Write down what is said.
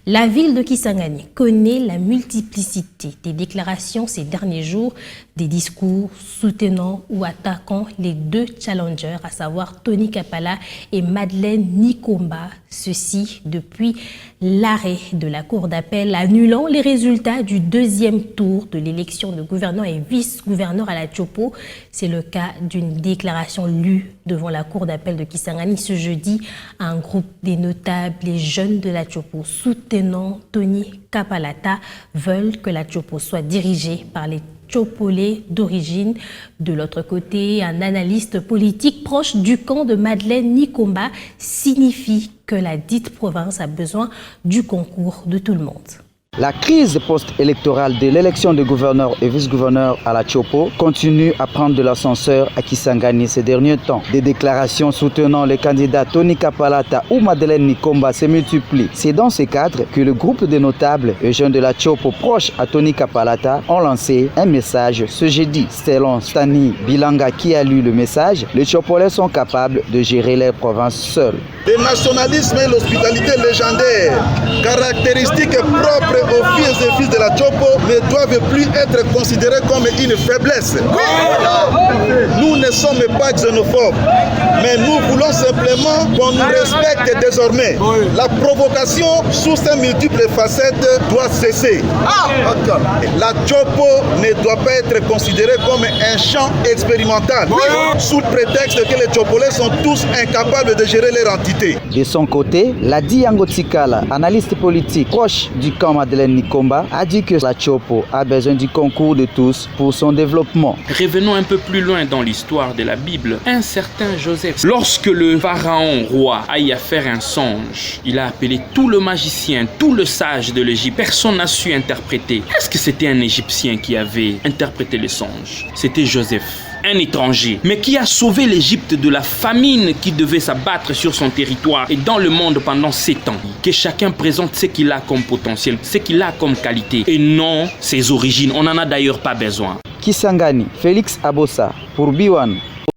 La ville de Kisangani connaît la multiplicité des déclarations ces derniers jours, des discours soutenant ou attaquant les deux challengers, à savoir Tony Kapala et Madeleine Nikomba. Ceci depuis l'arrêt de la Cour d'appel annulant les résultats du deuxième tour de l'élection de gouverneur et vice-gouverneur à la Tchopo. C'est le cas d'une déclaration lue devant la Cour d'appel de Kisangani ce jeudi. Un groupe des notables et jeunes de la Tchopo soutenant Tony Kapalata veulent que la Tchopo soit dirigée par les Tchopolais d'origine. De l'autre côté, un analyste politique proche du camp de Madeleine Nikomba signifie que la dite province a besoin du concours de tout le monde. La crise post-électorale de l'élection de gouverneur et vice-gouverneur à la Tchopo continue à prendre de l'ascenseur à Kisangani ces derniers temps. Des déclarations soutenant les candidats Tony Kapalata ou Madeleine Nikomba se multiplient. C'est dans ce cadre que le groupe de notables et jeunes de la Tchopo proches à Tony Kapalata ont lancé un message ce jeudi. Selon Stani Bilanga qui a lu le message, les Tchopolais sont capables de gérer leur province seuls. Le nationalisme et l'hospitalité légendaire, caractéristiques propres aux filles et fils de la Tchopo, ne doivent plus être considérées comme une faiblesse. Nous ne sommes pas xénophobes, mais nous voulons simplement qu'on nous respecte désormais. La provocation sous ses multiples facettes doit cesser. La Tchopo ne doit pas être considérée comme un champ expérimental, sous prétexte que les Tchopolais sont tous incapables de gérer leur entité. De son côté, Ladi Yangotikala, analyste politique proche du camp Madeleine Nikomba, a dit que la Tchopo a besoin du concours de tous pour son développement. Revenons un peu plus loin dans l'histoire de la Bible. Un certain Joseph, lorsque le pharaon roi a eu à faire un songe, il a appelé tout le magicien, tout le sage de l'Égypte. Personne n'a su interpréter. Est-ce que c'était un Égyptien qui avait interprété le songe? C'était Joseph, un étranger, mais qui a sauvé l'Égypte de la famine qui devait s'abattre sur son territoire et dans le monde pendant 7 ans. Que chacun présente ce qu'il a comme potentiel, ce qu'il a comme qualité et non ses origines. On n'en a d'ailleurs pas besoin. Kisangani, Félix Abossa pour B1.